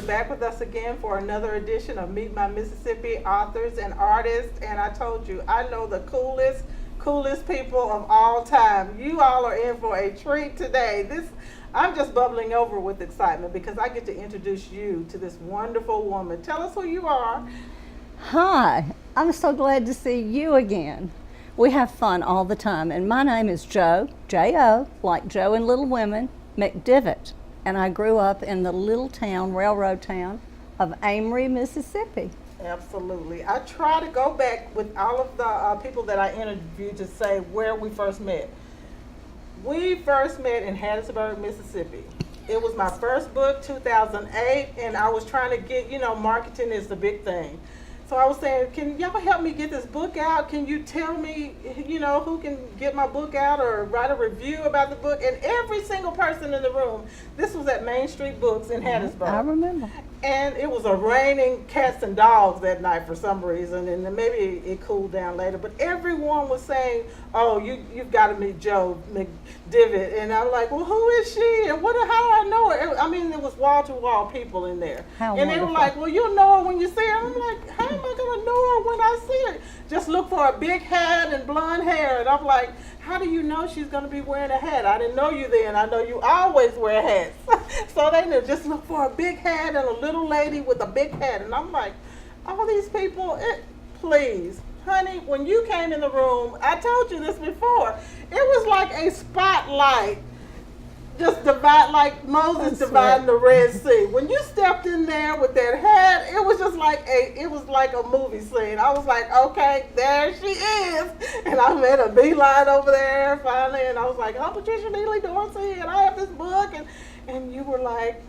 back with us again for another edition of Meet My Mississippi Authors and Artists. And I told you, I know the coolest people of all time. You all are in for a treat today. I'm just bubbling over with excitement because I get to introduce you to this wonderful woman. Tell us who you are. Hi, I'm so glad to see you again. We have fun all the time, and my name is Jo, J-O, like Joe in Little Women, McDivitt, and I grew up in the little town, railroad town of Amory, Mississippi. Absolutely. I try to go back with all of the people that I interviewed to say where we first met. We first met in Hattiesburg, Mississippi. It was my first book, 2008, and I was trying to get, marketing is the big thing. So I was saying, can y'all help me get this book out? Can you tell me, who can get my book out or write a review about the book? And every single person in the room, this was at Main Street Books in Hattiesburg. I remember. And it was a raining cats and dogs that night for some reason, and then maybe it cooled down later. But everyone was saying, "Oh, you've got to meet Jo McDivitt," and I'm like, "Well, who is she? And how do I know her?" I mean, there was wall-to-wall people in there, How and wonderful. they were like, "Well, you'll know her when you see her." I'm like, "How am I gonna know her when I see her? Just look for a big hat and blonde hair." And I'm like, "How do you know she's gonna be wearing a hat? I didn't know you then. I know you always wear hats." So they knew, just look for a big hat and a little lady with a big hat. And I'm like, all these people, please, honey, when you came in the room, I told you this before, it was like a spotlight, just like Moses dividing the Red Sea. When you stepped in there with that hat, it was just like a movie scene. I was like, okay, there she is. And I made a beeline over there finally, and I was like, "I'm Patricia Neely-Dorsey, and I have this book." And you were like,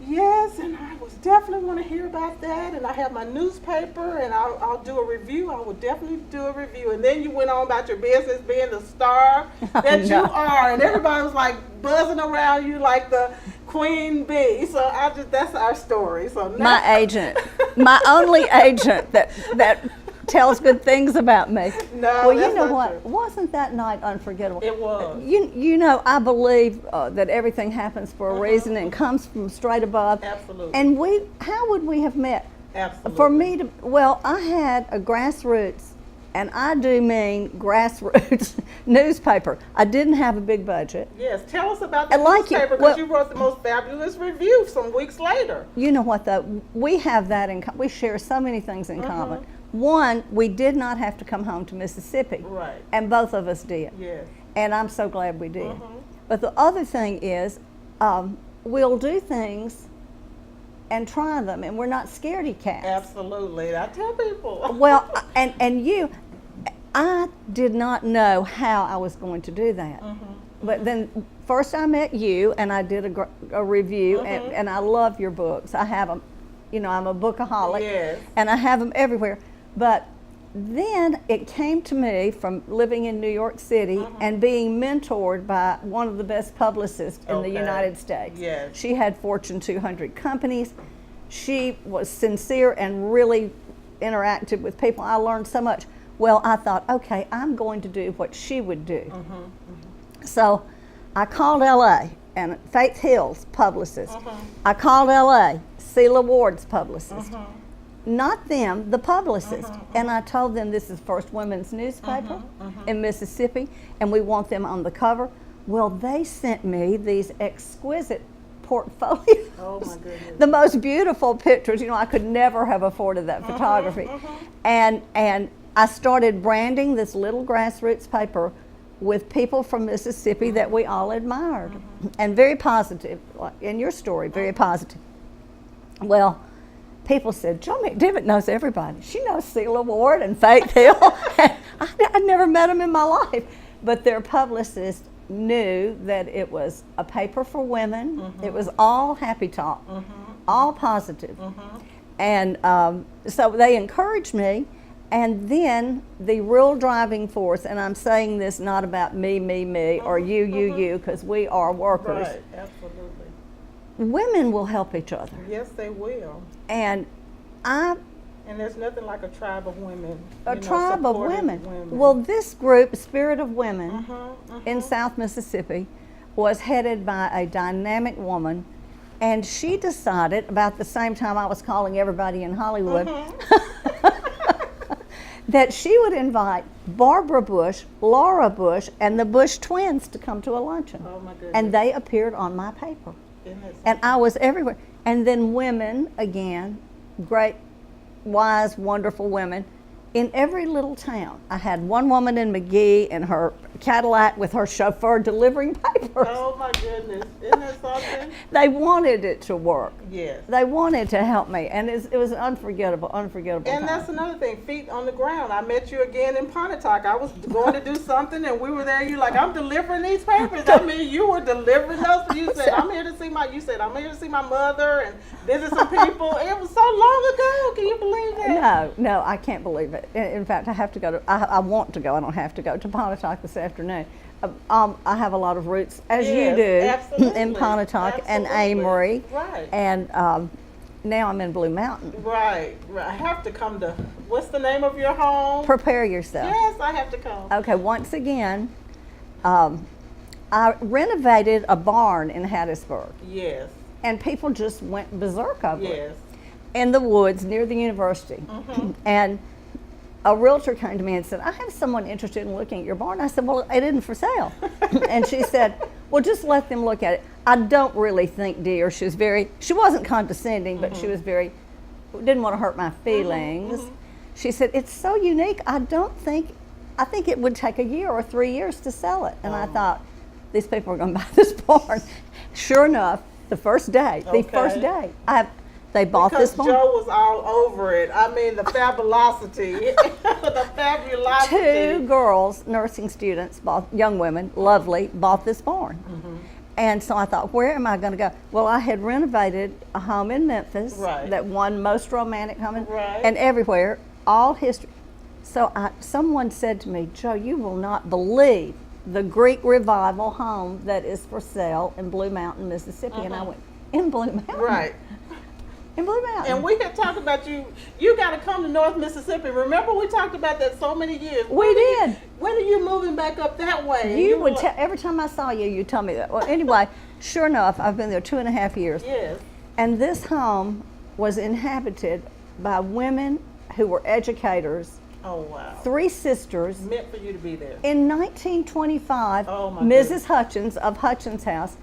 "Yes, and I was definitely want to hear about that, and I have my newspaper, and I'll do a review. I will definitely do a review." And then you went on about your business being the star that you are, and everybody was like buzzing around you like the queen bee. So that's our story. So now, My agent, my only agent that tells good things about me. No, well, you that's know not what? true. Wasn't that night unforgettable? It was. I believe that everything happens for a reason and comes from straight above. Absolutely. And how would we have met? Absolutely. For me I had a grassroots, and I do mean grassroots newspaper. I didn't have a big budget. Yes, tell us about the I like it. newspaper, because you wrote the most fabulous review some weeks later. You know what though? We have that we share so many things in common. One, we did not have to come home to Mississippi. Right. And both of us did. Yes. And I'm so glad we did. But the other thing is, we'll do things and try them, and we're not scaredy cats. Absolutely. I tell people. Well, I did not know how I was going to do that. But then first I met you, and I did a review, and I love your books. I have them. I'm a bookaholic, Yes. and I have them everywhere. But then it came to me from living in New York City and being mentored by one of the best publicists in the United States. Yes. She had Fortune 200 companies. She was sincere and really interactive with people. I learned so much. Well, I thought, okay, I'm going to do what she would do. So I called LA, and Faith Hill's publicist. I called LA, Celia Ward's publicist. Not them, the publicist. And I told them this is first women's newspaper in Mississippi, and we want them on the cover. Well, they sent me these exquisite portfolios. Oh my goodness. The most beautiful pictures. I could never have afforded that photography. And I started branding this little grassroots paper with people from Mississippi that we all admired. And very positive, like in your story, very positive. Well, people said, Jo McDivitt knows everybody. She knows Celia Ward and Faith Hill. I'd never met them in my life. But their publicist knew that it was a paper for women. It was all happy talk, all positive. And so they encouraged me. And then the real driving force, and I'm saying this not about me, or you, because we are workers. Right, absolutely. Women will help each other. Yes, they will. And there's nothing like a tribe of women. A tribe of supportive women. Well, this group, Spirit of Women, in South Mississippi, was headed by a dynamic woman And she decided about the same time I was calling everybody in Hollywood that she would invite Barbara Bush, Laura Bush, and the Bush twins to come to a luncheon. Oh my goodness. And they appeared on my paper. Isn't that And I was everywhere. And then women, again, great, wise, wonderful women, in every little town. I had one woman in McGee in her Cadillac with her chauffeur delivering papers. Oh my goodness. Isn't that something? They wanted it to work. Yes. They wanted to help me, and it was an unforgettable And time. that's another thing, feet on the ground. I met you again in Pontotoc. I was going to do something, and we were there. You like, I'm delivering these papers. I mean, you were delivering those. You said, I'm here to see my mother and visit some people. It was so long ago. Can you believe that? No, I can't believe it. In fact, I have to go to. I want to go. I don't have to go to Pontotoc this afternoon. I have a lot of roots, as you do, absolutely. in Pontotoc and Amory, Right. and now I'm in Blue Mountain. Right. I have to come to. What's the name of your home? Prepare yourself. Yes, I have to come. Okay, once again, I renovated a barn in Hattiesburg, Yes. and people just went berserk over it. Yes. In the woods near the university. And a realtor came to me and said, I have someone interested in looking at your barn. I said, well, it isn't for sale. And she said, well, just let them look at it. I don't really think, dear, she wasn't condescending, but she was didn't want to hurt my feelings. She said, it's so unique, I think it would take a year or 3 years to sell it. And I thought, these people are going to buy this barn. Sure enough, the first day, they bought Because this barn. Joe was all over it. I mean, the fabulosity. The fabulosity. 2 girls, nursing students, young women, lovely, bought this barn. And so I thought, where am I going to go? Well, I had renovated a home in Memphis, Right. that one most romantic home, Right. and everywhere, all history. So someone said to me, Jo, you will not believe the Greek Revival home that is for sale in Blue Mountain, Mississippi. And I went, in Blue Mountain? Right. In Blue Mountain. And we had talked about you got to come to North Mississippi. Remember we talked about that so many years. We did. When are you moving back up that way? You would every time I saw you, you'd tell me that. Well, anyway, sure enough, I've been there 2.5 years. Yes. And this home was inhabited by women who were educators, Oh, wow. 3 sisters. Meant for you to be there. In 1925, Oh, my Mrs. goodness. Hutchins of Hutchins House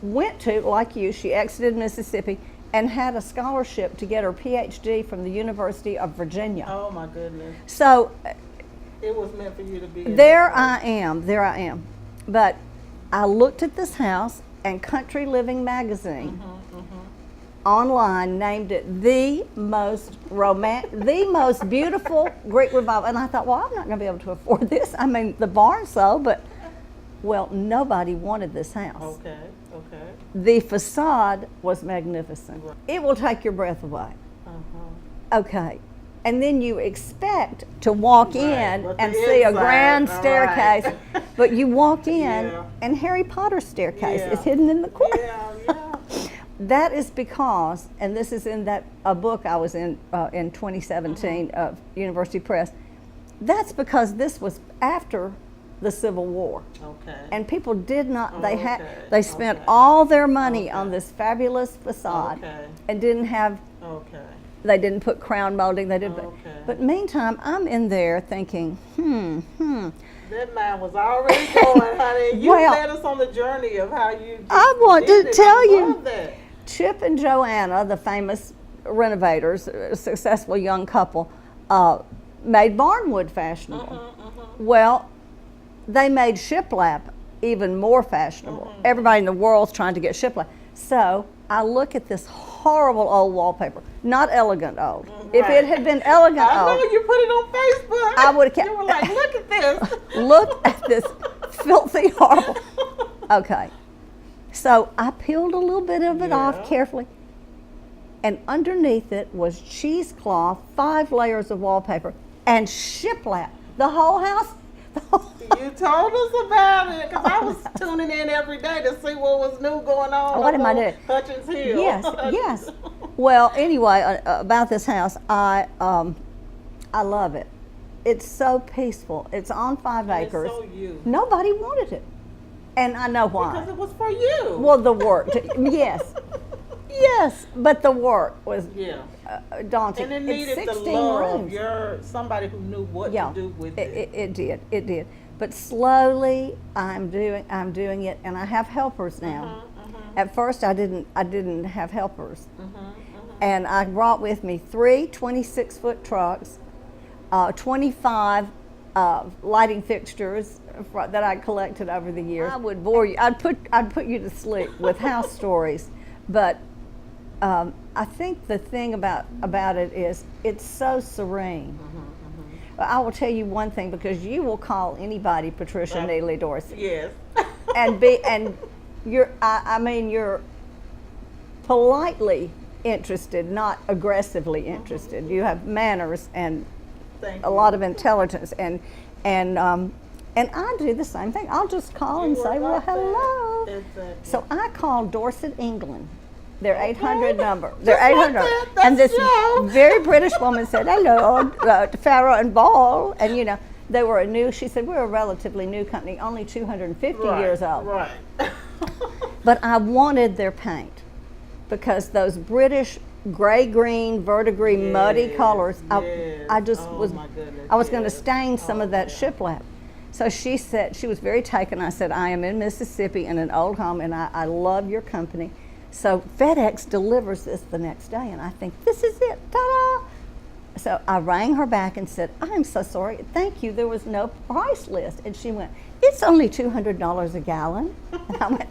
went to, like you, she exited Mississippi and had a scholarship to get her PhD from the University of Virginia. Oh, my goodness. So It was meant for you to be in there that I am. But I looked at this house, and Country Living magazine online named it the most beautiful Greek Revival. And I thought, well, I'm not going to be able to afford this. I mean, the barn sold, but, well, nobody wanted this house. Okay. Okay. The facade was magnificent. Right. It will take your breath away. Uh-huh. Okay. And then you expect to walk Right, in but the and see a inside, grand all staircase, right. but you walk in Yeah. and Harry Potter's staircase Yeah. is hidden in the corner. Yeah. That is because, and this is in a book I was in 2017 of University Press, that's because this was after the Civil War. Okay. And people did not, Okay, they spent okay. all their money Okay. on this fabulous facade Okay. and didn't have, Okay. they didn't put crown molding, they didn't. Okay. But meantime, I'm in there thinking, That man was already going, honey. You Well, led us on the journey of how you just I want did to it. tell I you. love that. Chip and Joanna, the famous renovators, a successful young couple, made barnwood fashionable. Well, they made shiplap even more fashionable. Everybody in the world's trying to get shiplap. So I look at this horrible old wallpaper, not elegant old. If it had been elegant I know old, you put it on Facebook. I would've kept- You were like, look at this. look at this filthy, horrible. Okay. So I peeled a little bit of it off Yeah. carefully, and underneath it was cheesecloth, 5 layers of wallpaper, and shiplap. The whole house. You told us about it because I was tuning in every day to see what was new going on. What am I on doing? Hutchins Hill. Yes. Well, anyway, about this house, I love it. It's so peaceful. It's on 5 And it's acres. so you. Nobody wanted it, and I know why. Because it was for you. Well, the work, yes. Yes, but the work was Yeah. daunting. And it It's needed the 16 love. rooms. You're somebody who knew what to do with it. It did. But slowly, I'm doing it, and I have helpers now. At first, I didn't have helpers, and I brought with me 3 26-foot trucks, 25 lighting fixtures that I collected over the years. I would bore you. I'd put you to sleep with house stories, but I think the thing about it is it's so serene. I will tell you one thing, because you will call anybody Patricia Neely-Dorsey. Yes. and you're politely interested, not aggressively interested. You have manners and a lot of intelligence, and I do the same thing. I'll just call and say, well, hello. Exactly. So I called Dorset, England. Their 800 number. Their 800. And this very British woman said, hello, Farrow and Ball. And you know, they were she said, we're a relatively new company, only 250 years old. Right. But I wanted their paint, because those British gray-green, verdigris, muddy colors, I just was going to stain some of that shiplap. So she said, she was very taken. I said, I am in Mississippi in an old home, and I love your company. So FedEx delivers this the next day, and I think, this is it, ta-da! So I rang her back and said, I'm so sorry, thank you, there was no price list. And she went, it's only $200 a gallon. And I went,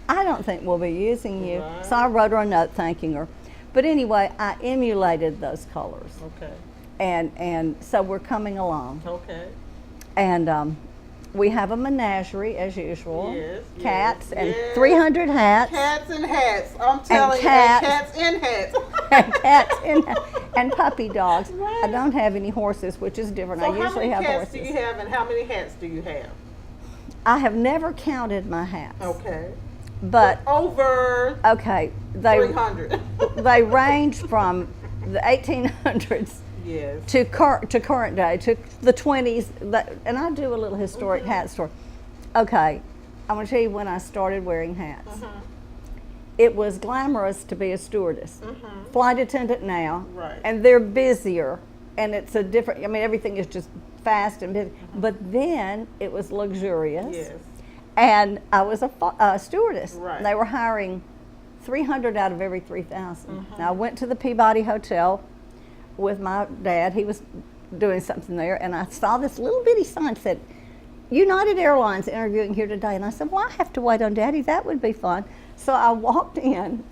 I don't think we'll be using you. Right. So I wrote her a note thanking her. But anyway, I emulated those colors. Okay. And so we're coming along. Okay. And we have a menagerie as usual. Yes. Cats and 300 hats. Cats and hats. I'm telling you, cats in hats. And cats in hats. And puppy dogs. Right. I don't have any horses, which is different. So I usually have horses. how many cats do you have, and how many hats do you have? I have never counted my hats. Okay. But over 300. They range from the 1800s. Yes. To current day, to the 20s, and I do a little historic hat store. Okay, I'm going to tell you when I started wearing hats. It was glamorous to be a stewardess. Flight attendant now, and they're busier, and it's a different, I mean, everything is just fast and busy. But then it was luxurious. Yes. And I was a stewardess. Right. They were hiring 300 out of every 3,000. Now I went to the Peabody Hotel with my dad. He was doing something there, and I saw this little bitty sign that said, United Airlines interviewing here today. And I said, well, I have to wait on Daddy. That would be fun. So I walked in,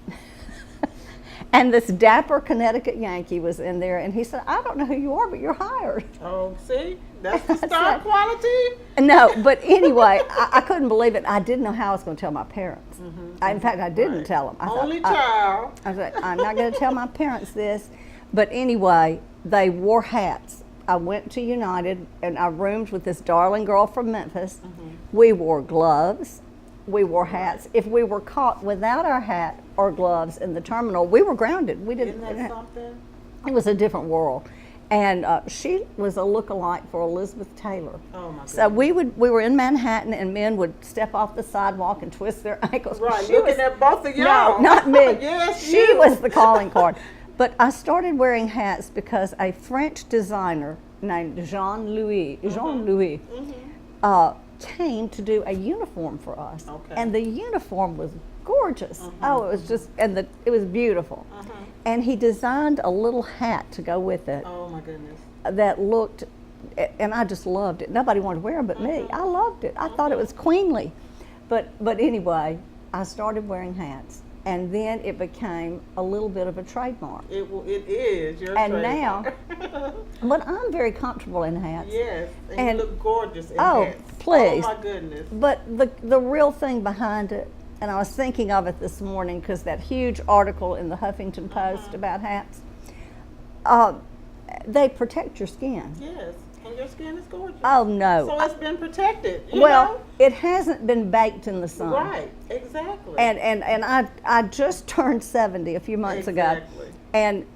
and this dapper Connecticut Yankee was in there, and he said, I don't know who you are, but you're hired. Oh, see? That's the star quality? No, but anyway, I couldn't believe it. I didn't know how I was going to tell my parents. In fact, I didn't tell them. Only child. I was like, I'm not going to tell my parents this. But anyway, they wore hats. I went to United, and I roomed with this darling girl from Memphis. We wore gloves. We wore hats. If we were caught without our hat or gloves in the terminal, we were grounded. We didn't. Isn't that something? It was a different world. And she was a look-alike for Elizabeth Taylor. Oh my goodness. So we were in Manhattan, and men would step off the sidewalk and twist their ankles. Right, looking at both of y'all. No, not me. Yes, she was the calling card. But I started wearing hats because a French designer named Jean-Louis came to do a uniform for us. Okay. And the uniform was gorgeous. Oh, it was just, and it was beautiful. And he designed a little hat to go with it. Oh my goodness. That looked, and I just loved it. Nobody wanted to wear them but me. I loved it. I thought it was queenly. But anyway, I started wearing hats. And then it became a little bit of a trademark. It is your and trademark. now, but I'm very comfortable in hats. Yes, and you look gorgeous in hats. Oh, please. Oh my goodness. But the real thing behind it, and I was thinking of it this morning because that huge article in the Huffington Post about hats, they protect your skin. Yes, and your skin is gorgeous. Oh no. So it's been protected. You well, know? It hasn't been baked in the sun. Right, exactly. And I just turned 70 a few months ago. And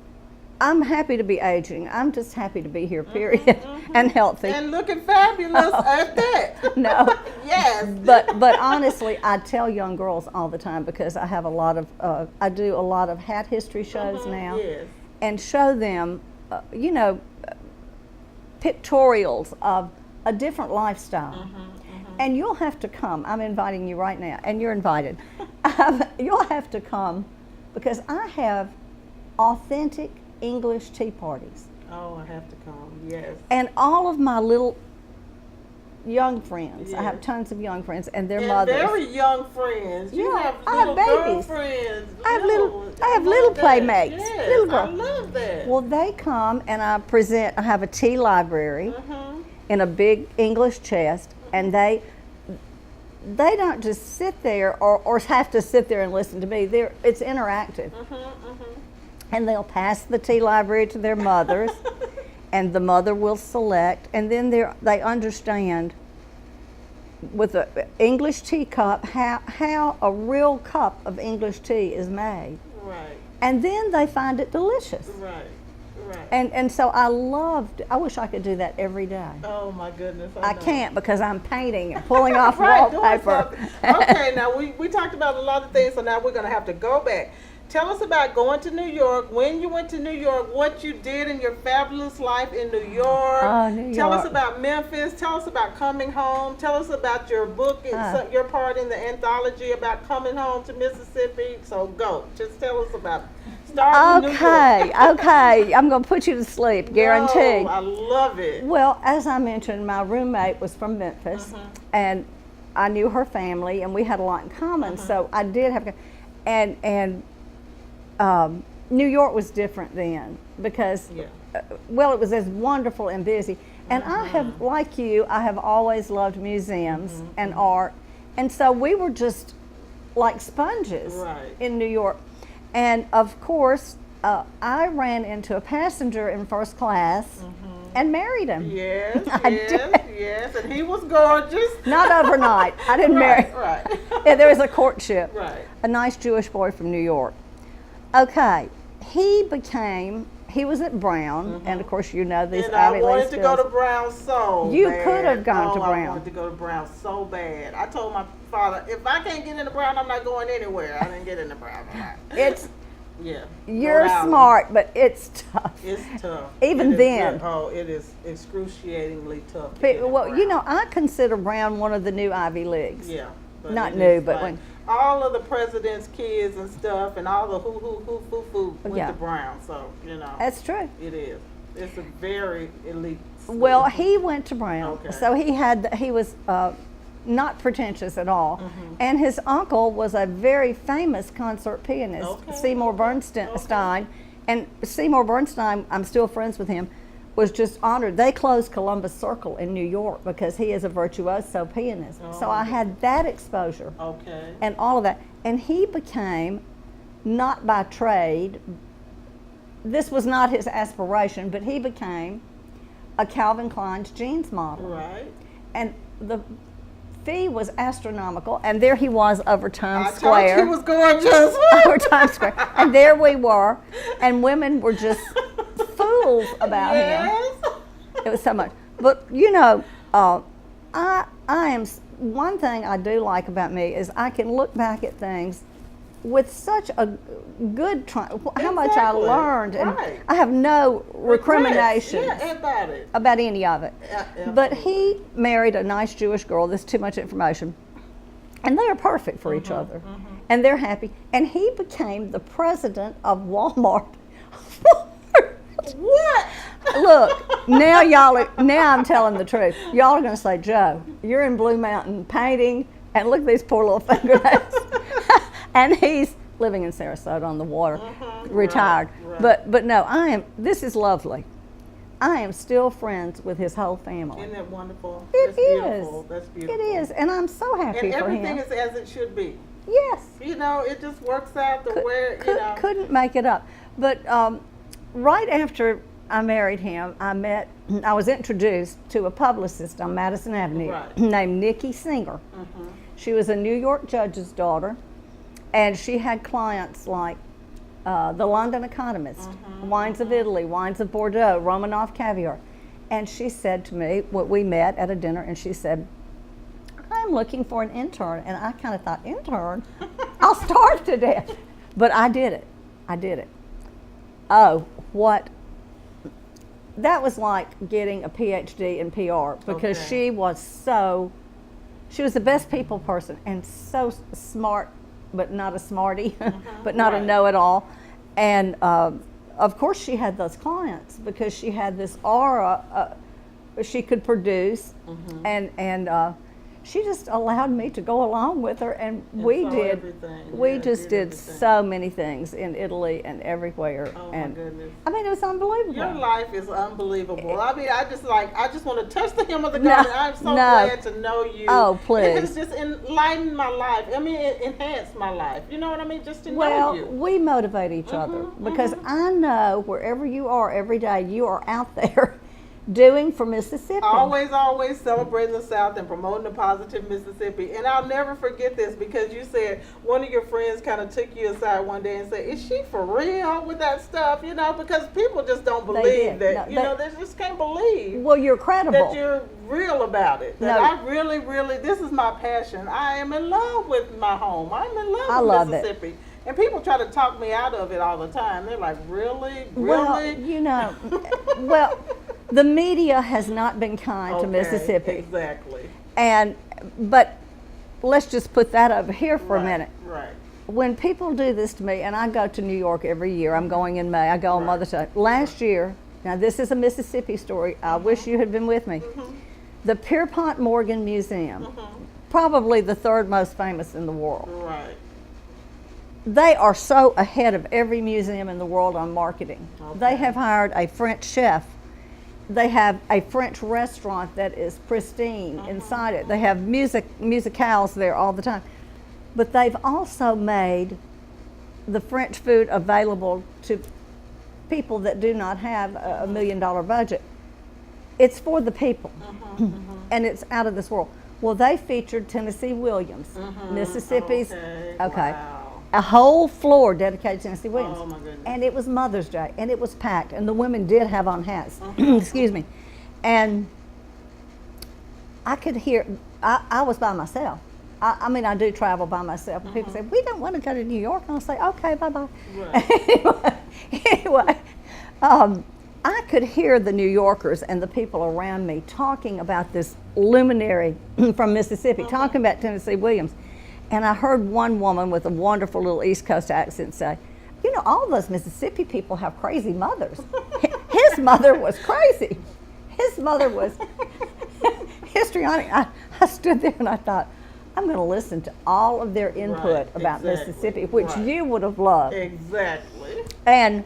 I'm happy to be aging. I'm just happy to be here, period, and healthy. And looking fabulous at that. No. Yes. But honestly, I tell young girls all the time, because I have a lot of I do a lot of hat history shows now, Yes. and show them, pictorials of a different lifestyle. And you'll have to come. I'm inviting you right now, and you're invited. You'll have to come, because I have authentic English tea parties. Oh, I have to come. Yes. And all of my little young friends, I Yes. have tons of young friends, and their And mothers. very young friends. You Yeah, have I have little babies. girlfriends. I have little little that. playmates, Yes, little girls. I love that. Well, they come, and I present. I have a tea library in a big English chest, and they don't just sit there or have to sit there and listen to me. It's interactive. And they'll pass the tea library to their mothers, and the mother will select, and then they understand with an English tea cup how a real cup of English tea is made. Right. And then they find it delicious. Right. Right. And so I wish I could do that every day. Oh my goodness. I know. can't, because I'm painting and pulling off Right, doing wallpaper. something. Okay, now we talked about a lot of things, so now we're going to have to go back. Tell us about going to New York, when you went to New York, what you did in your fabulous life in New York. Oh, New Tell us York. about Memphis. Tell us about coming home. Tell us about your book and your part in the anthology about coming home to Mississippi. So go. Just tell us about starting in New York. Okay. I'm going to put you to sleep, guaranteed. No, I love it. Well, as I mentioned, my roommate was from Memphis, and I knew her family, and we had a lot in common. So I did have, and New York was different then, because, well, it was as wonderful and busy. And I have, like you, I have always loved museums and art, and so we were just like sponges in New York. And of course, I ran into a passenger in first class and married him. Yes, I did. yes, and he was gorgeous. Not overnight. I didn't marry. Right. Yeah, there was a courtship. Right. A nice Jewish boy from New York. Okay, he was at Brown, and of course you know these And I Ivy League wanted to go to schools. Brown so You bad. could have gone to I Brown. wanted to go to Brown so bad. I told my father, if I can't get into Brown, I'm not going anywhere. I didn't get into Brown. It's Yeah. you're Rhode Island. smart, but it's tough. It's tough. Even It is then. it is excruciatingly tough. to But, get in well, you Brown. know, I consider Brown one of the new Ivy Leagues. Yeah. But Not it new, is but like when- all of the president's kids and stuff, and all the who went Yeah. to Brown. So That's true. it is. It's a very elite school. Well, he went to Brown, Okay. so he was not pretentious at all, and his uncle was a very famous concert pianist, Okay. Seymour Bernstein, and Seymour Bernstein, I'm still friends with him, was just honored. They closed Columbus Circle in New York because he is a virtuoso pianist. So I had that exposure Okay. and all of that, and he became, not by trade, this was not his aspiration, but he became a Calvin Klein's jeans model. Right. And the fee was astronomical, and there he was over Times I told Square. you he was gorgeous. Over Times Square, and there we were, and women were just fools about him. Yes. It was so much. But you know, I am, one thing I do like about me is I can look back at things with such a good how much I Exactly. learned, and Right. I have no recriminations Yeah, about it. about any of it. But Absolutely. he married a nice Jewish girl. This is too much information. And they are perfect for each other. And they're happy. And he became the president of Walmart. What? Look, now I'm telling the truth. Y'all are going to say, Joe, you're in Blue Mountain painting, and look at these poor little fingernails. And he's living in Sarasota on the water, retired. Right. But no, this is lovely. I am still friends with his whole family. Isn't that wonderful? It That's is. beautiful. That's beautiful. It is, and I'm so happy And for everything him. is as it should be. Yes. You know, it just works out the way, you know. Couldn't make it up. But right after I married him, I was introduced to a publicist on Madison Avenue Right. named Nikki Singer. She was a New York judge's daughter, and she had clients like the London Economist, wines of Italy, wines of Bordeaux, Romanov caviar. And she said to me, we met at a dinner, and she said, I'm looking for an intern. And I kind of thought, intern? I'll starve to death. But I did it. I did it. Oh, that was like getting a PhD in PR, because she was the best people person, and so smart, but not a smarty, but not a know-it-all. And of course she had those clients because she had this aura she could produce, and she just allowed me to go along with her, and we just did so many things in Italy and everywhere. Oh, and my goodness. I mean, it was unbelievable. Your life is unbelievable. I mean, I just want to touch the hem of the garment. I'm so glad to know you. Oh, please. It has just enlightened my life. I mean, it enhanced my life. You know what I mean? Just to know you. Well, we motivate each other, because I know wherever you are every day, you are out there doing for Mississippi. Always celebrating the South and promoting the positive Mississippi. And I'll never forget this, because you said one of your friends kind of took you aside one day and said, is she for real with that stuff? You know, because people just don't believe that. They just can't believe. Well, you're credible. That you're real about it. That I really, this is my passion. I am in love with my home. I'm in love with Mississippi. It. And people try to talk me out of it all the time. They're like, really? Well, well, the media has not been kind to Mississippi. Exactly. But let's just put that over here for a minute. Right. When people do this to me, and I go to New York every year, I'm going in May, I go on Mother's Day. Last year, now this is a Mississippi story, I wish you had been with me. The Pierpont Morgan Museum, probably the third most famous in the world. Right. They are so ahead of every museum in the world on marketing. They have hired a French chef. They have a French restaurant that is pristine inside it. They have musicals there all the time. But they've also made the French food available to people that do not have a $1 million budget. It's for the people, and it's out of this world. Well, they featured Tennessee Williams, Mississippi's. Wow. A whole floor dedicated to Tennessee Williams. Oh, my goodness. And it was Mother's Day, and it was packed, and the women did have on hats. Excuse me. And I could hear, I was by myself. I mean, I do travel by myself. And people say, we don't want to go to New York. And I'll say, okay, bye-bye. Right. Anyway, I could hear the New Yorkers and the people around me talking about this luminary from Mississippi, talking about Tennessee Williams. And I heard one woman with a wonderful little East Coast accent say, you know, all those Mississippi people have crazy mothers. His mother was crazy. His mother was histrionic. I stood there and I thought, I'm going to listen to all of their input about Mississippi, which you would have loved. Exactly. And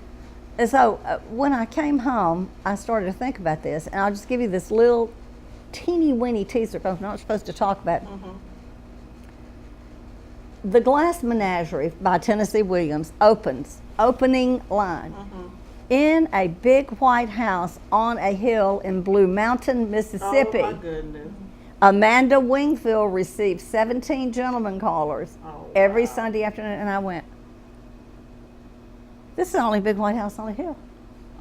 so when I came home, I started to think about this, and I'll just give you this little teeny-weeny teaser, because I'm not supposed to talk about it. The Glass Menagerie by Tennessee Williams opening line, in a big white house on a hill in Blue Mountain, Mississippi. Oh, my goodness. Amanda Wingfield received 17 gentlemen callers every Sunday afternoon, and I went, this is the only big white house on a hill.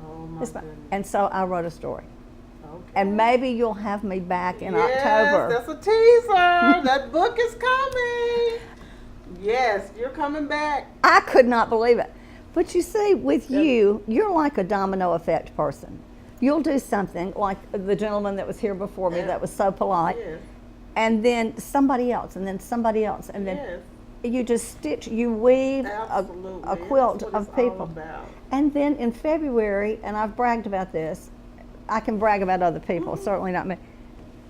Oh, my goodness. And so I wrote a story. Okay. And maybe you'll have me back in October. Yes, that's a teaser. That book is coming. Yes, you're coming back. I could not believe it. But you see, with you, you're like a domino effect person. You'll do something like the gentleman that was here before me that was so polite, and then somebody else, and then somebody else, and then you just stitch, you weave a quilt of people. And then in February, and I've bragged about this, I can brag about other people, certainly not me.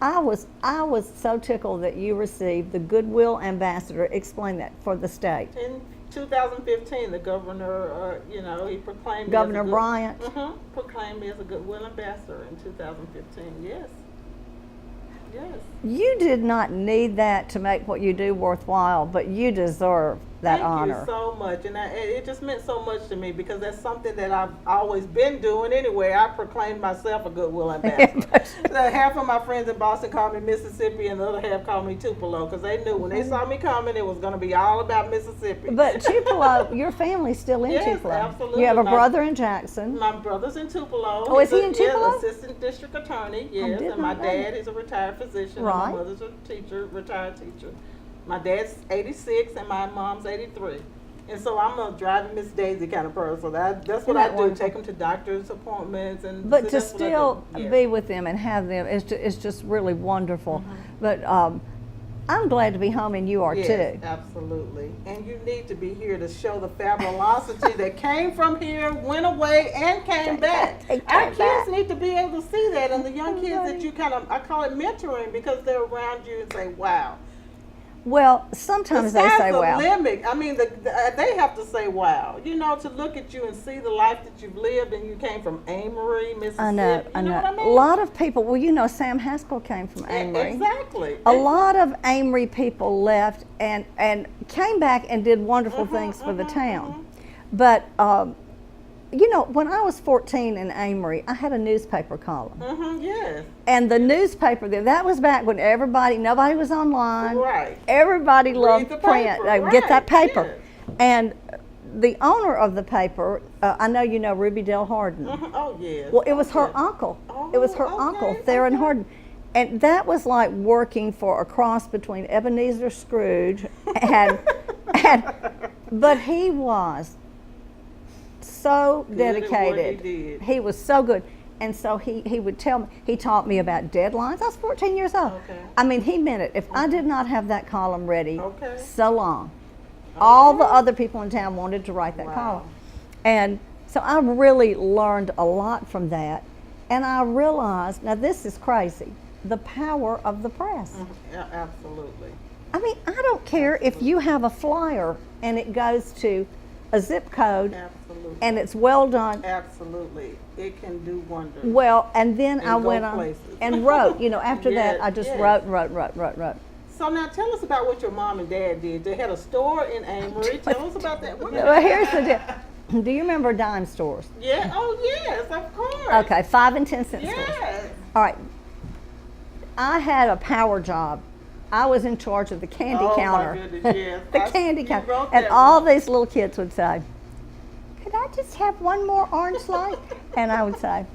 I was so tickled that you received the Goodwill Ambassador. Explain that for the state. In 2015, the governor, he proclaimed Governor Bryant proclaimed me as a Goodwill Ambassador in 2015. Yes. You did not need that to make what you do worthwhile, but you deserve that Thank honor. you so much, and it just meant so much to me because that's something that I've always been doing anyway. I proclaimed myself a goodwill ambassador. So half of my friends in Boston called me Mississippi, and the other half called me Tupelo because they knew when they saw me coming, it was going to be all about Mississippi. But Tupelo, your family's still in Yes, Tupelo. absolutely. You have a brother in Jackson. My brother's in Tupelo. Oh, is he in He's Tupelo? Assistant district attorney, yes. did And my not know dad that. is a retired physician. Right. And my mother's a teacher, retired teacher. My dad's 86 and my mom's 83. And so I'm a driving Miss Daisy kind of person. That's what Isn't I that do. wonderful? Take them to doctor's appointments and. But so to that's what I still do. Yes. be with them and have them is just really wonderful. But I'm glad to be home, and you are Yes, too. absolutely. And you need to be here to show the fabulosity that came from here, went away, and came back. Our kids need to be able to see that, and the young kids that you I call it mentoring because they're around you and say, wow. Well, sometimes they say, the well. limit. I mean, they have to say, wow. You know, to look at you and see the life that you've lived, and you came from Amory, Mississippi. I know. You know what I mean? A lot of people, well, you know, Sam Haskell came from Amory. Exactly. A lot of Amory people left and came back and did wonderful things for the town. But, you know, when I was 14 in Amory, I had a newspaper column. Yes. And the newspaper there, that was back when nobody was online. Right. Everybody loved the print. paper, Get that right, paper. yes. And the owner of the paper, I know you know Ruby Dale Harden. Oh, yes. Well, it was her Yes. uncle. Oh, It was her okay, uncle, Theron okay. Harden. And that was like working for a cross between Ebenezer Scrooge and, but he was so Good at what he dedicated. did. He was so good. And so he would tell me, he taught me about deadlines. I was 14 years old. Okay. I mean, he meant it. If I did not have that column ready Okay. so long, all the other people in town wanted to write that Wow. column. And so I really learned a lot from that. And I realized, now this is crazy, the power of the press. Yeah, absolutely. I mean, I don't care if you have a flyer and it goes to a zip code Absolutely. and it's well done. Absolutely. It can do wonders. Well, and then And I go went on places. and wrote, you know, after that Yes, I just yes. wrote. So now tell us about what your mom and dad did. They had a store in Amory. Tell us about that. Well, here's the deal. Do you remember dime stores? Yeah. Oh, yes, of course. Okay, 5 and 10 cent stores. Yes. All right. I had a power job. I was in charge of the candy Oh, my counter. goodness, yes. The I- candy you counter. wrote And that all one. these little kids would say, "Could I just have one more orange slice?" And I would say,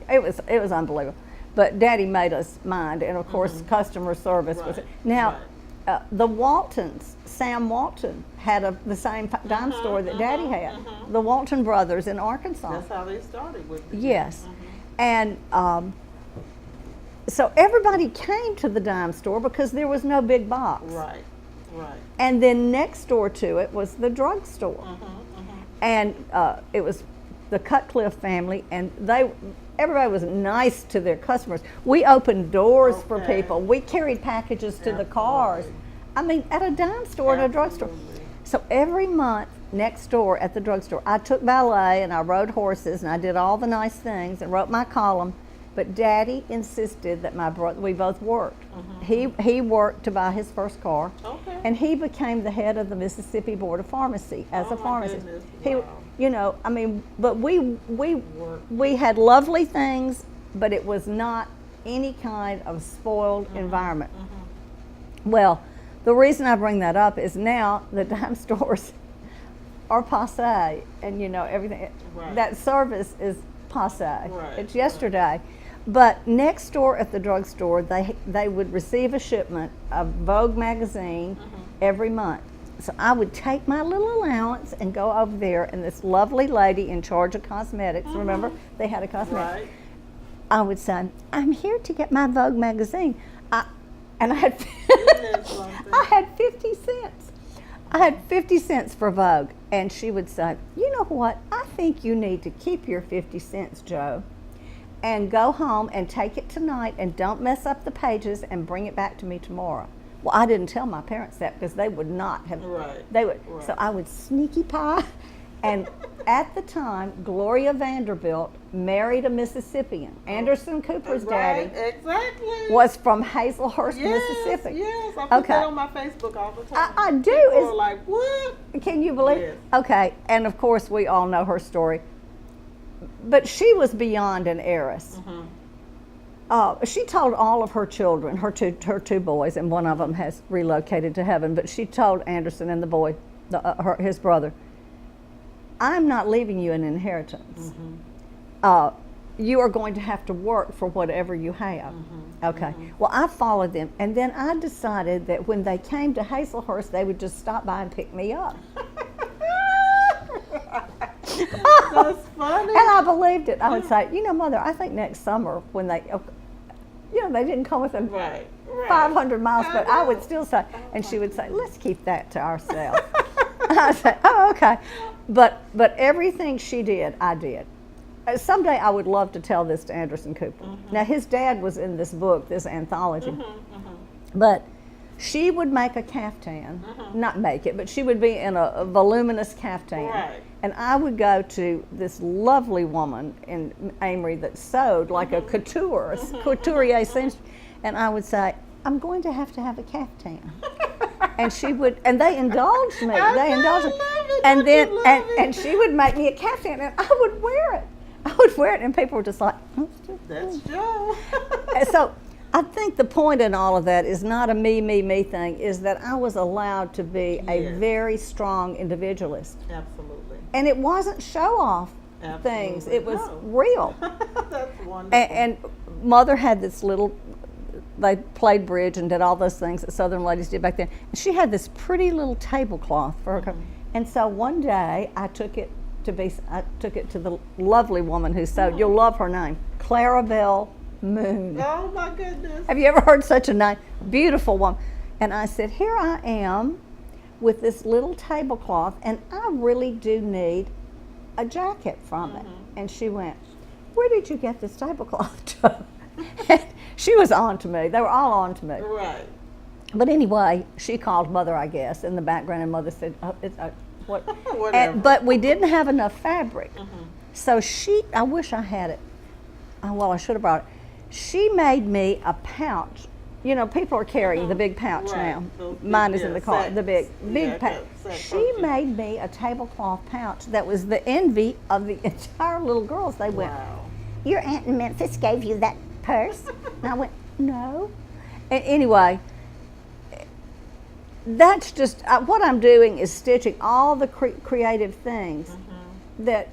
it was unbelievable. But Daddy made us mind, and of course, customer service was. Right, Now, the Waltons, Sam Walton had the same dime store that Daddy had. The Walton brothers in Arkansas. That's how they started with it. Yes. And so everybody came to the dime store because there was no big box. Right. Right. And then next door to it was the drugstore. And it was the Cutcliffe family, and everybody was nice to their customers. We opened doors for Okay. people. We carried packages to the cars. I mean, at a dime store and a drugstore. Absolutely. So every month next door at the drugstore, I took ballet and I rode horses and I did all the nice things and wrote my column. But Daddy insisted that we both worked. He worked to buy his first car, Okay. and he became the head of the Mississippi Board of Pharmacy as Oh, a my pharmacist. goodness. He, Wow. you know, I mean, but we had lovely things, but it was not any kind of spoiled environment. Well, the reason I bring that up is now the dime stores are passe, and you know everything. Right. That service is passe. Right. It's yesterday. But next door at the drugstore, they would receive a shipment of Vogue magazine every month. So I would take my little allowance and go over there, and this lovely lady in charge of cosmetics, remember, they had a cosmetic. Right. I would say, "I'm here to get my Vogue magazine." And I had, that something? I had 50 cents. I had 50 cents for Vogue. And she would say, "You know what? I think you need to keep your 50 cents, Joe, and go home and take it tonight and don't mess up the pages and bring it back to me tomorrow." Well, I didn't tell my parents that because they would not have. Right. They would. Right. So I would sneaky pie and at the time, Gloria Vanderbilt married a Mississippian. Anderson Cooper's daddy Exactly. was from Hazelhurst, Yes, Mississippi. yes. I put Okay. that on my Facebook all the time. I do. People are like, what? Can you believe? Yes. Okay, and of course we all know her story. But she was beyond an heiress. She told all of her children, her two boys, and one of them has relocated to heaven. But she told Anderson and the boy, his brother, "I'm not leaving you an inheritance. You are going to have to work for whatever you have." Okay. Well, I followed them, and then I decided that when they came to Hazelhurst, they would just stop by and pick me up. That's funny. And I believed it. I would say, Mother, I think next summer when they, they didn't come within Right. 500 miles, but I would still say, and she would say, let's keep that to ourselves. I said, oh, okay. But everything she did, I did. Someday I would love to tell this to Anderson Cooper. Now, his dad was in this book, this anthology. But she would make a caftan, not make it, but she would be in a voluminous caftan. Right. And I would go to this lovely woman in Amory that sewed like a couturier seamstress, and I would say, I'm going to have a caftan. And she would, and they indulged me. And she would make me a caftan, and I would wear it. And people were just like, That's Joe. And so I think the point in all of that is not a me thing, is that I was allowed to be a very strong individualist. Absolutely. And it wasn't show off things, it was real. That's wonderful. And Mother had this little, they played bridge and did all those things that Southern ladies did back then. And she had this pretty little tablecloth for her. And so one day I took it to the lovely woman who sewed. You'll love her name, Clarabelle Moon. Oh my goodness. Have you ever heard such a name? Beautiful woman. And I said, here I am with this little tablecloth, and I really do need a jacket from it. And she went, where did you get this tablecloth, Joe? And she was on to me. They were all on to me. Right. But anyway, she called Mother, I guess, in the background, and Mother said, what? Whatever. But we didn't have enough fabric. So I wish I had it. Well, I should have brought it. She made me a pouch. People are carrying the big pouch now. Mine is in the car, the big pouch. She made me a tablecloth pouch that was the envy of the entire little girls. They went, your aunt in Memphis gave you that purse? And I went, no. And anyway, that's just, what I'm doing is stitching all the creative things that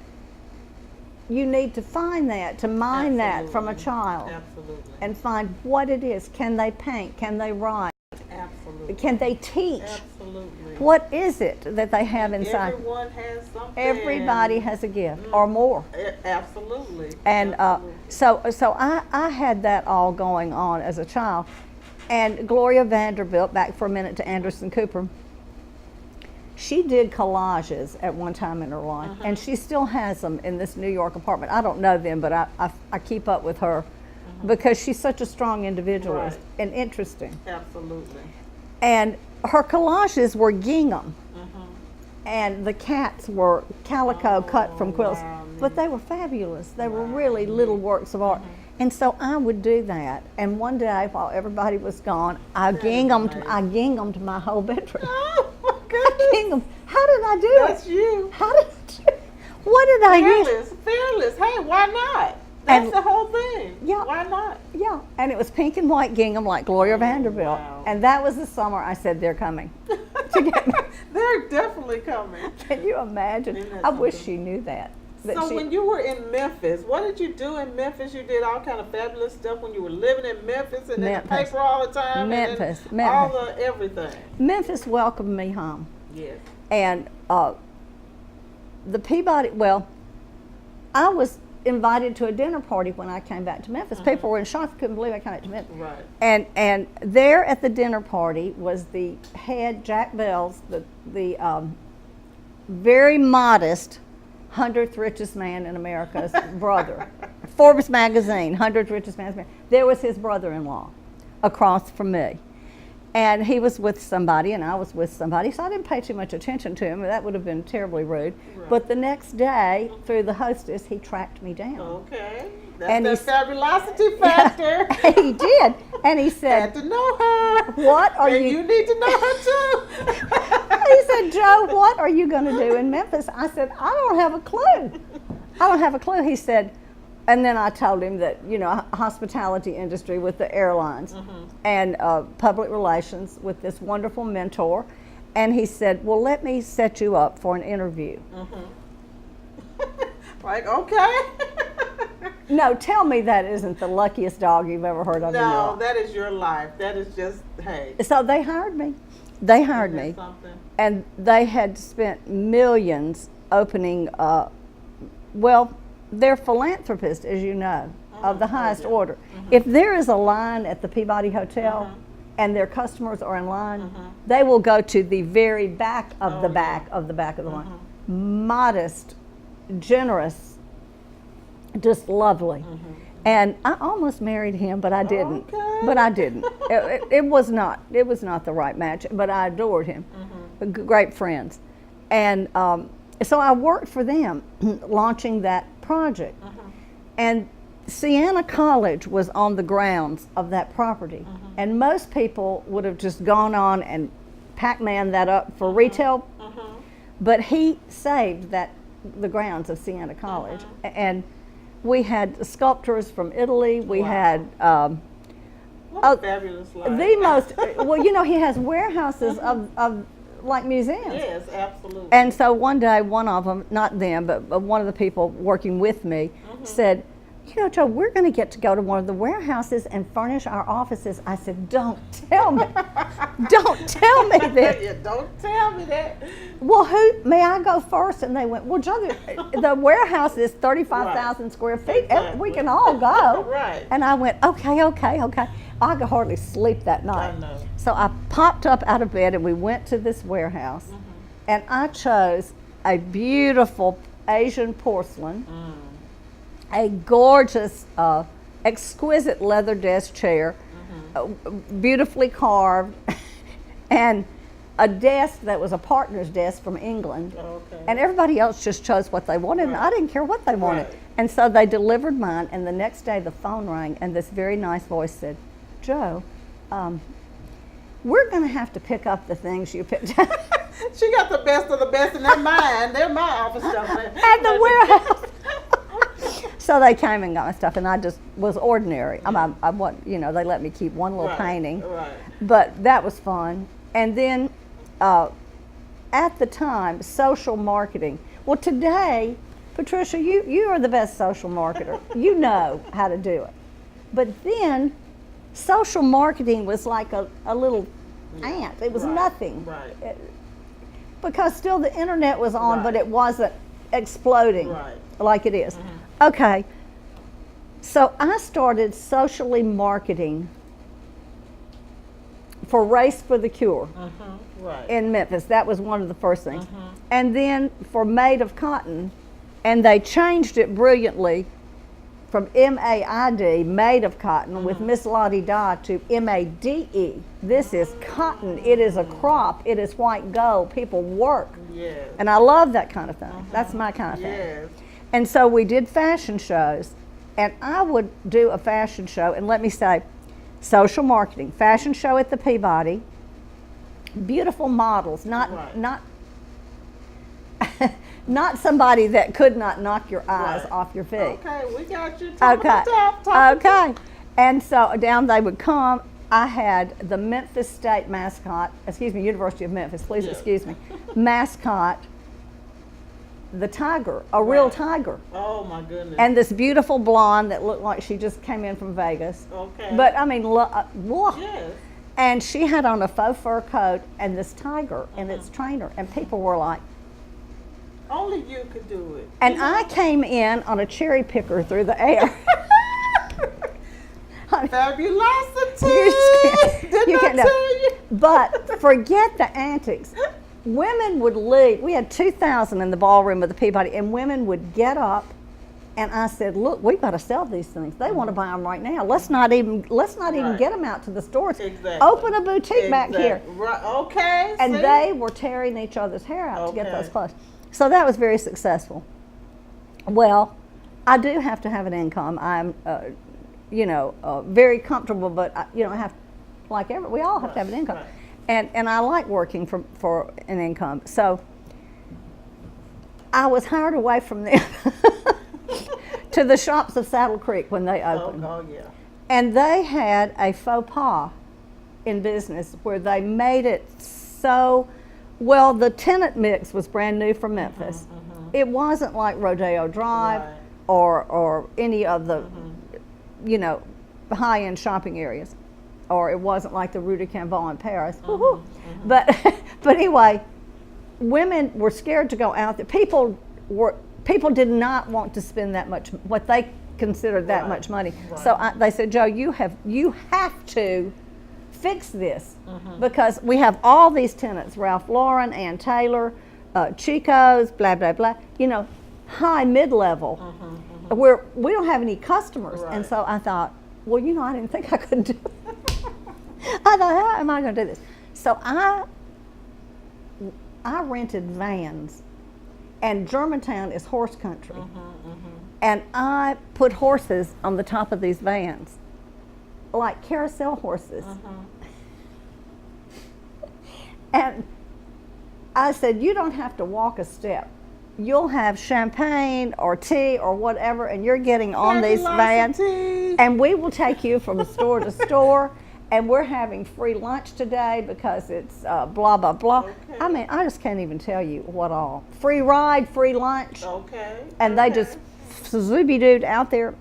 you need to find that, to mine that from a child. Absolutely. And find what it is. Can they paint? Can they write? Absolutely. Can they teach? Absolutely. What is it that they have inside? Everyone has something. Everybody has a gift or more. Absolutely. And so I had that all going on as a child. And Gloria Vanderbilt, back for a minute to Anderson Cooper, she did collages at one time in her life, and she still has them in this New York apartment. I don't know them, but I keep up with her because she's such a strong individualist and interesting. Absolutely. And her collages were gingham, and the cats were calico cut from quilts, but they were fabulous. They were really little works of art. And so I would do that. And one day, while everybody was gone, I ginghamed my whole bedroom. Oh my goodness. How did I do it? That's you. How did I do it? What did I use? Fearless. Hey, why not? That's the whole thing. Yeah. Why not? Yeah. And it was pink and white gingham like Gloria Vanderbilt. Wow. And that was the summer I said, they're coming to get me. They're definitely coming. Can you imagine? I wish she knew that. So when you were in Memphis, what did you do in Memphis? You did all kind of fabulous stuff when you were living in Memphis and in the paper all the time. Memphis. All the everything. Memphis welcomed me home. Yes. And the Peabody, I was invited to a dinner party when I came back to Memphis. People were in shock, couldn't believe I came back to Memphis. Right. And there at the dinner party was the head, Jack Bell's, the very modest 100th richest man in America's brother. Forbes magazine, 100th richest man in America. There was his brother-in-law across from me. And he was with somebody, and I was with somebody, so I didn't pay too much attention to him. That would have been terribly rude. Right. But the next day, through the hostess, he tracked me down. Okay. And That's that fabulosity factor. He did. And he said, Had to know her. "What are And you?" you need to know her too. He said, "Jo, what are you going to do in Memphis?" I said, "I don't have a clue. I don't have a clue." He said, and then I told him that, hospitality industry with the airlines and public relations with this wonderful mentor. And he said, "Well, let me set you up for an interview." Like, okay. No, tell me that isn't the luckiest dog you've ever heard of in your No, life. that is your life. That is just, hey. So they hired me. They hired Isn't that me. something? And they had spent millions opening, they're philanthropists, as you know, of the highest order. If there is a line at the Peabody Hotel and their customers are in line, they will go to the very back of the back of the back of the line. Modest, generous, just lovely. And I almost married him, but I didn't. Okay. But I didn't. It was not the right match, but I adored him. Great friends. And so I worked for them launching that project. And Siena College was on the grounds of that property. And most people would have just gone on and Pac-Man that up for retail. But he saved the grounds of Siena College. And we had sculptors from Italy. We had What a fabulous life. the most, he has warehouses of like museums. Yes, absolutely. And so one day, one of them, not them, but one of the people working with me said, "Jo, we're going to get to go to one of the warehouses and furnish our offices." I said, "Don't tell me. Don't tell me that." Yeah, don't tell me that. "Well, may I go first?" And they went, "Well, Jo, the warehouse is 35,000 square feet. Exactly. We can all go." Right. And I went, okay. I could hardly sleep that night. I know. So I popped up out of bed and we went to this warehouse. And I chose a beautiful Asian porcelain, a gorgeous, exquisite leather desk chair, beautifully carved, and a desk that was a partner's desk from England. Okay. And everybody else just chose what they wanted, and I didn't care what they wanted. Right. And so they delivered mine, and the next day the phone rang, and this very nice voice said, "Jo, we're going to have to pick up the things you picked up." She got the best of the best, and they're mine. They're my office stuff. At the warehouse. So they came and got my stuff, and I just was ordinary. They let me keep one little painting. Right. But that was fun. And then at the time, social marketing. Well, today, Patricia, you are the best social marketer. You know how to do it. But then, social marketing was like a little ant. It was nothing. Right. Because still the internet was on, but it wasn't exploding like it is. Okay. So I started socially marketing for Race for the Cure in Memphis. That was one of the first things. And then for Made of Cotton, and they changed it brilliantly from MAID, Made of Cotton, with Miss Lottie Dye, to MADE. This is cotton. It is a crop. It is white gold. People work. Yes. And I love that kind of thing. That's my kind of thing. Yes. And so we did fashion shows, and I would do a fashion show, and let me say, social marketing, fashion show at the Peabody, beautiful models, not not somebody that could not knock your eyes off your feet. Okay, we got you. Top. Okay. And so down they would come. I had the Memphis State mascot, University of Memphis, please excuse me, mascot, the tiger, a real tiger. Oh my goodness. And this beautiful blonde that looked like she just came in from Vegas. Okay. But I mean, whoa. Yes. And she had on a faux fur coat and this tiger and its trainer, and people were like, only you could do it. and I came in on a cherry picker through the air. Fabulosity. You can't tell you? But forget the antics. Women would leave. We had 2,000 in the ballroom of the Peabody, and women would get up And I said, look, we've got to sell these things. They want to buy them right now. Let's not even get them out to the stores. Exactly. Open a boutique back here. Right. Okay. And see? they were tearing each other's hair out to get Okay. those clothes. So that was very successful. Well, I do have to have an income. I'm, very comfortable, but I have, we all have to have an income. Right. And I like working for an income. So I was hired away from them to the shops of Saddle Creek when they opened. Oh, yeah. And they had a faux pas in business where they made it so, well, the tenant mix was brand new for Memphis. It wasn't like Rodeo Drive Right. or any of the, high-end shopping areas. Or it wasn't like the Rue de Cambon in Paris. But anyway, women were scared to go out there. People did not want to spend that much, what they considered that Right. much money. Right. So they said, Joe, you have to fix this because we have all these tenants, Ralph Lauren, Ann Taylor, Chico's, blah, blah, blah, high, mid-level, where we don't have any customers. Right. And so I thought, well, I didn't think I could do it. I thought, how am I going to do this? So I rented vans, and Germantown is horse country. And I put horses on the top of these vans, like carousel horses. And I said, you don't have to walk a step. You'll have champagne or tea or whatever, and you're getting on these vans. And we will take you from store to store. And we're having free lunch today because it's blah, blah, blah. Okay. I mean, I just can't even tell you what all. Free ride, free lunch. Okay. And they just zooby-dooed out there.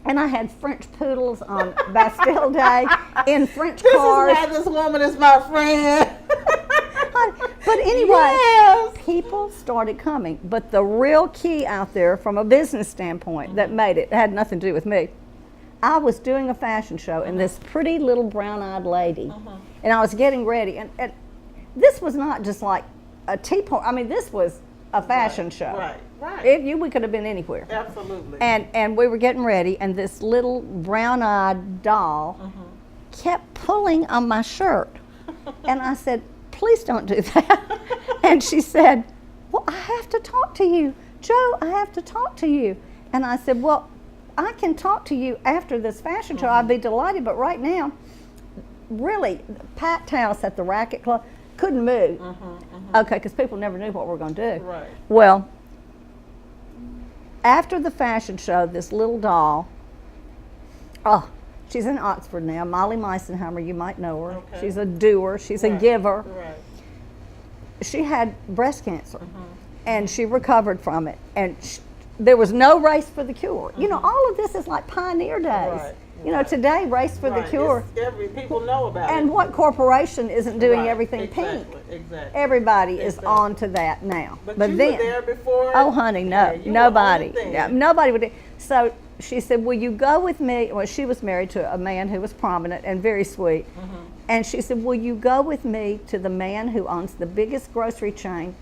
And I had French poodles on Bastille Day in French cars. This is why this woman is my friend. But anyway, Yes. people started coming. But the real key out there from a business standpoint that made it had nothing to do with me. I was doing a fashion show, and this pretty little brown-eyed lady, and I was getting ready, and this was not just like a tea party. I mean, this was a fashion show. Right. We could have been anywhere. Absolutely. And we were getting ready, and this little brown-eyed doll kept pulling on my shirt, and I said, "Please don't do that." And she said, "Well, I have to talk to you, Joe. I have to talk to you." And I said, "Well, I can talk to you after this fashion show. I'd be delighted, but right now, really, packed house at the Racket Club, couldn't move." Okay, because people never knew what we were going to do. Right. Well, after the fashion show, this little doll, she's in Oxford now, Molly Meisenheimer, you might know her. Okay. She's a doer, she's a giver. Right. She had breast cancer, and she recovered from it, and there was no race for the cure. All of this is like pioneer days. Right. Today, race for the cure. People know about it. And what corporation isn't doing Right. everything pink? Exactly. Everybody is Exactly. on to that now. But then, you were there before. oh honey, no, Yeah, you were nobody. on the thing. Yeah, nobody would. So she said, "Will you go with me?" Well, she was married to a man who was prominent and very sweet. And she said, "Will you go with me to the man who owns the biggest grocery chain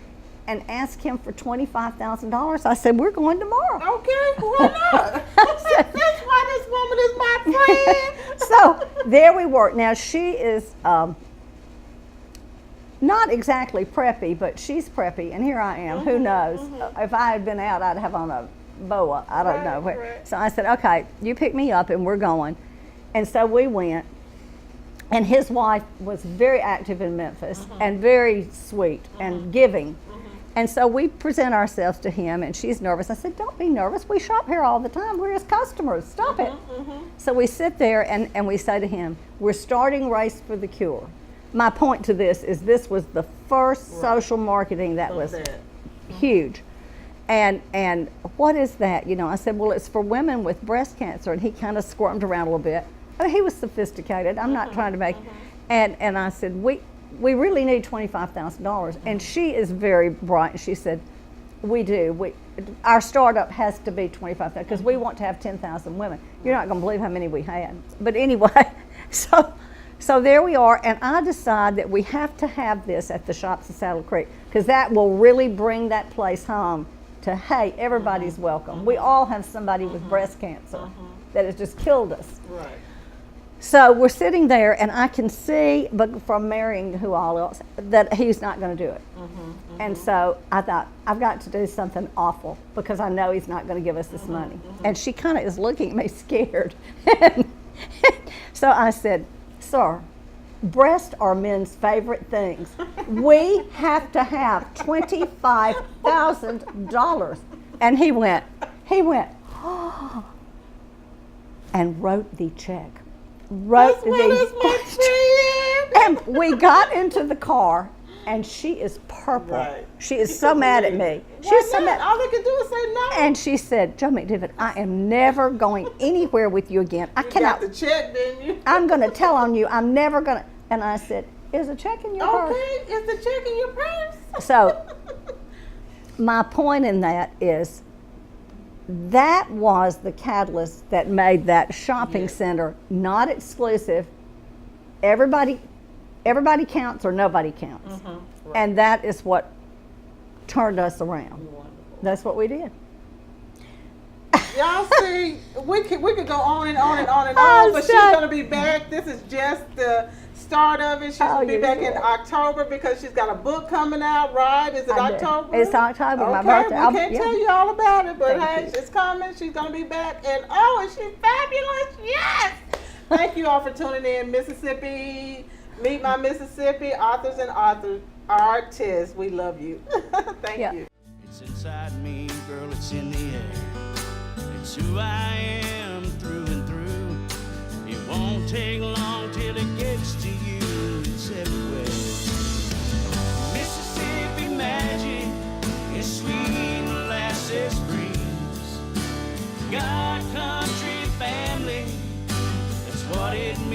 and ask him for $25,000? I said, "We're going tomorrow." Okay, why not? That's why this woman is my friend. So there we were. Now she is not exactly preppy, but she's preppy, and here I am. Who knows? If I had been out, I'd have on a boa. I don't know. Right. So I said, "Okay, you pick me up, and we're going." And so we went. And his wife was very active in Memphis and very sweet and giving. And so we present ourselves to him, and she's nervous. I said, "Don't be nervous. We shop here all the time. We're his customers. Stop it." So we sit there and we say to him, "We're starting Race for the Cure." My point to this is this was the first social marketing that was huge. And what is that? I said, "Well, it's for women with breast cancer." And he kind of squirmed around a little bit. I mean, he was sophisticated. I'm not trying to make, and I said, we really need $25,000. And she is very bright. And she said, "We do. Our startup has to be 25,000 because we want to have 10,000 women." You're not going to believe how many we had. But anyway, so there we are. And I decide that we have to have this at the shops of Saddle Creek because that will really bring that place home to, hey, everybody's welcome. We all have somebody with breast cancer that has just killed us. Right. So we're sitting there, and I can see, but from marrying who all else, that he's not going to do it. And so I thought, I've got to do something awful because I know he's not going to give us this money. And she kind of is looking at me scared. So I said, sir, breasts are men's favorite things. We have to have $25,000. And he went, oh, and wrote the check. That's what is my friend. And we got into the car, and she is purple. Right. She is so mad at me. Why not? All they can do is say no. And she said, Jo McDivitt, I am never going anywhere with you again. I cannot. You got the check, didn't you? I'm going to tell on you. I'm never going to. And I said, is a check in your purse? Okay, is the check in your purse? So my point in that is that was the catalyst that made that shopping center not exclusive. Everybody counts or nobody counts. Right. And that is what turned us around. Wonderful. That's what we did. Y'all see, we could go on and on and on and Oh, on, but she's shut- gonna be back. This is just the start of it. She's gonna be you back in sure? October because she's got a book coming out, right? Is it I do. October? It's October, my Okay, birthday. we can't tell you all about it, but Thank hey, you. it's coming. She's gonna be back, and is she fabulous? Yes. Thank you all for tuning in, Mississippi. Meet my Mississippi authors and artists. We love you. Thank Yeah. you. It's inside me, girl, it's in the air. It's who I am through and through. It won't take long till it gets to you. It's everywhere. Mississippi magic is sweet molasses breeze. God, country, family, that's what it means.